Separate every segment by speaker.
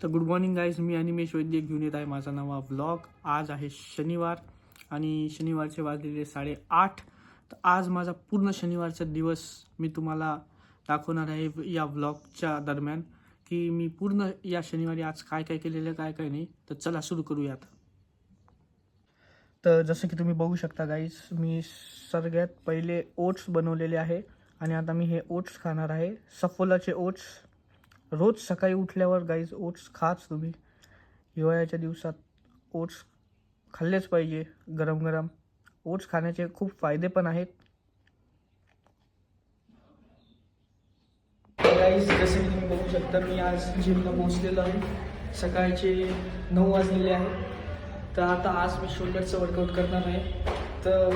Speaker 1: तर good morning guys, मी अनिमेश वैद्य घेऊन येत आहे माझा नवा व्लॉग. आज आहे शनिवार आणि शनिवारचे वाजलेले 8:30. तर आज माझा पूर्ण शनिवारचा दिवस मी तुम्हाला दाखवणार आहे या व्लॉगच्या दरम्यान, की मी पूर्ण या शनिवारी आज काय काय केलेलं काय काय नाही. तर चला सुरू करूयात. तर जसं की तुम्ही बघू शकता गाईज, मी सगळ्यात पहिले ओट्स बनवलेले आहे आणि आता मी हे ओट्स खाणार आहे. सफोलाचे ओट्स. रोज सकाळी उठल्यावर गाईज ओट्स खाच तुम्ही. हिवाळ्याच्या दिवसात ओट्स खाल्लेच पाहिजे गरम गरम. ओट्स खाण्याचे खूप फायदे पण आहेत. गाईज जसे की तुम्ही बघू शकता, मी आज जिमला पोहोचलेलो आहे. सकाळचे 9 वाजलेले आहे. तर आता आज मी शोल्डरचं वर्कआउट करणार आहे. तर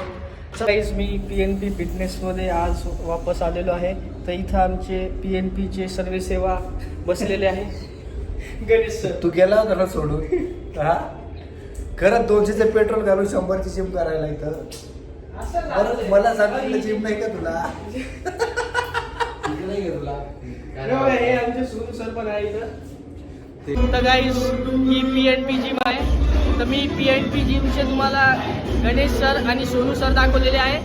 Speaker 1: गाईज मी PNP फिटनेसमध्ये आज वापस आलेलो आहे. तर इथं आमचे PNPचे सर्व सेवा बसलेले आहे. गणेश सर,
Speaker 2: तू गेला होता ना सोडून? हा, खरं 200चे पेट्रोल घालून 100ची जिम करायला इथं. बरं मला सांगितलं जिम नाही का तुला?
Speaker 1: हे आमचे सोनू सर पण आहे इथं. तर गाईज ही PNP जिम आहे. तर मी PNP जिमचे तुम्हाला गणेश सर आणि सोनू सर दाखवलेले आहे.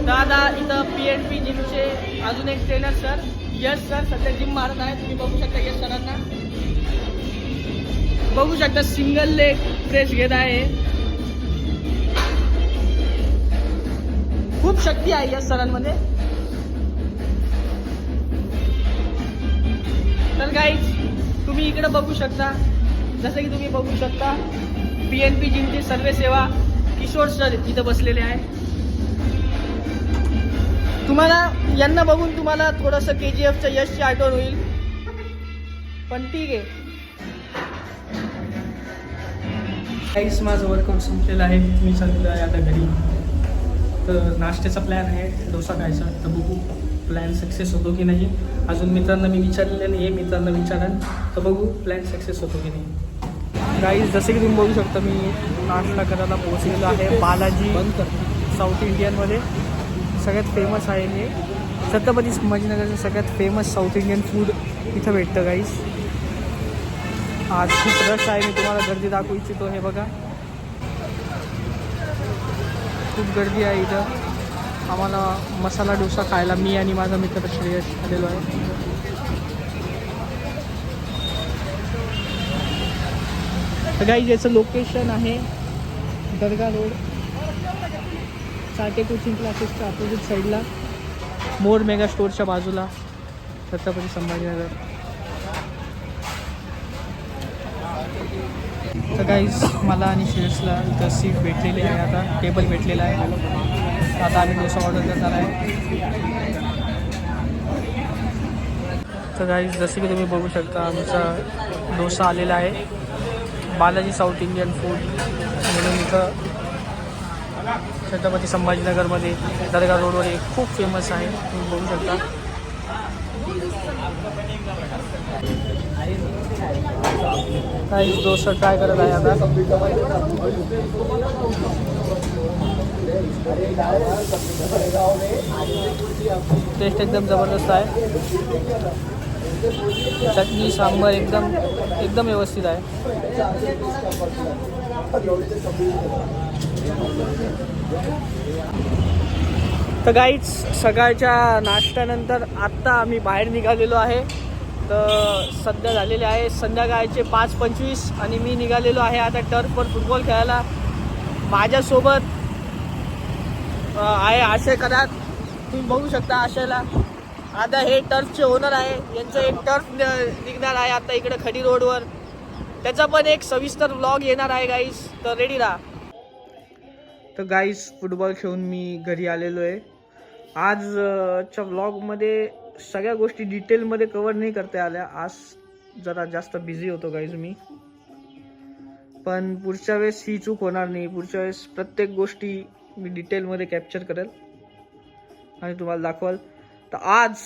Speaker 1: तर आता इथं PNP जिमचे अजून एक ट्रेनर सर यश सर सध्या जिम मारत आहे. तुम्ही बघू शकता यश सरांना. बघू शकता सिंगल लेग प्रेस घेत आहे. खूप शक्ती आहे यश सरांमध्ये. तर गाईज तुम्ही इकडे बघू शकता, जसं की तुम्ही बघू शकता PNP जिमची सर्व सेवा किशोर सर इथं बसलेले आहे. तुम्हाला यांना बघून तुम्हाला थोडंसं KGFच्या यशची आठवण होईल, पण ठीक आहे. काहीच माझं वर्कआउट संपलेलं आहे. मी चाललेलो आहे आता घरी. तर नाश्त्याचा प्लॅन आहे डोसा खायचा. तर बघू प्लॅन सक्सेस होतो की नाही. अजून मित्रांना मी विचारलेलं नाही आहे, मित्रांना विचारेन. तर बघू प्लॅन सक्सेस होतो की नाही. गाईज जसे की तुम्ही बघू शकता, मी नाश्ता करायला पोहोचलेलो आहे बालाजी साऊथ इंडियनमध्ये. सगळ्यात फेमस आहे हे छत्रपती संभाजीनगरचं सगळ्यात फेमस साऊथ इंडियन फूड इथं भेटतं गाईज. आज खूप रश आहे. मी तुम्हाला गर्दी दाखवू इच्छितो. हे बघा, खूप गर्दी आहे इथं. आम्हाला मसाला डोसा खायला मी आणि माझा मित्र श्रेयस आलेलो आहे. तर गाईज याचं लोकेशन आहे दर्गा रोड, साठे कोचिंग क्लासेसच्या अपोजिट साईडला, मोर मेगा स्टोअरच्या बाजूला, छत्रपती संभाजीनगर. तर गाईज मला आणि श्रेयसला इथं सीट भेटलेली आहे. आता टेबल भेटलेला आहे. आता आम्ही डोसा ऑर्डर करणार आहे. तर गाईज जसे की तुम्ही बघू शकता, आमचा डोसा आलेला आहे. बालाजी साऊथ इंडियन फूड म्हणून इथं छत्रपती संभाजीनगरमध्ये दर्गा रोडवर एक खूप फेमस आहे. तुम्ही बघू शकता. काही डोसा ट्राय करत आहे आता. टेस्ट एकदम जबरदस्त आहे. चटणी सांबार एकदम व्यवस्थित आहे. तर गाईच सकाळच्या नाश्त्यानंतर आत्ता आम्ही बाहेर निघालेलो आहे. तर सध्या झालेले आहे संध्याकाळचे 5:25 आणि मी निघालेलो आहे आता टर्फवर फुटबॉल खेळायला. माझ्यासोबत आहे आशय करात. तुम्ही बघू शकता आशयला. आता हे टर्फचे ओनर आहे. यांचं एक टर्फ निघणार आहे आता इकडे खडी रोडवर. त्याचा पण एक सविस्तर व्लॉग येणार आहे गाईस, तर रेडी राहा. तर गाईस फुटबॉल खेळून मी घरी आलेलो आहे. आजच्या व्लॉगमध्ये सगळ्या गोष्टी डिटेलमध्ये कवर नाही करता आल्या. आज जरा जास्त बिझी होतो गाईज मी. पण पुढच्या वेळेस ही चूक होणार नाही. पुढच्या वेळेस प्रत्येक गोष्टी मी डिटेलमध्ये कॅप्चर करेल आणि तुम्हाला दाखवाल. तर आज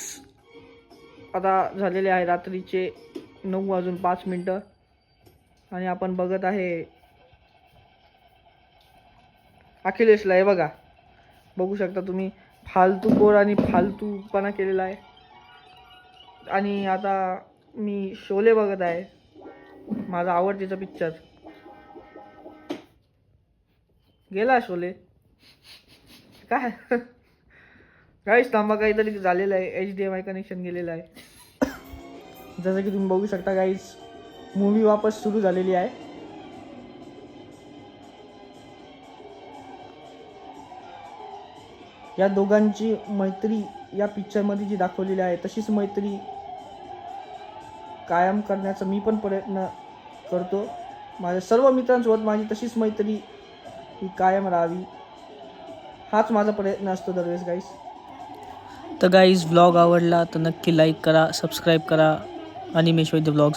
Speaker 1: आता झालेले आहे रात्रीचे 9:05 आणि आपण बघत आहे अखिलेशला. हे बघा, बघू शकता तुम्ही, फालतू बोर आणि फालतूपणा केलेला आहे. आणि आता मी शोले बघत आहे. माझा आवडतीचा पिक्चर गेला शोले काय काहीच थांबा काहीतरी झालेलं आहे HDMI कनेक्शन गेलेलं आहे जसं की तुम्ही बघू शकता गाईज मूवी वापस सुरू झालेली आहे या दोघांची मैत्री या पिक्चरमध्ये जी दाखवलेली आहे तशीच मैत्री कायम करण्याचा मी पण प्रयत्न करतो माझ्या सर्व मित्रांसोबत माझी तशीच मैत्री ही कायम राहावी हाच माझा प्रयत्न असतो दरवेळेस गाईस तर गाईज व्लॉग आवडला तर नक्की लाईक करा सबस्क्राईब करा अनिमेश वैद्य व्लॉग्स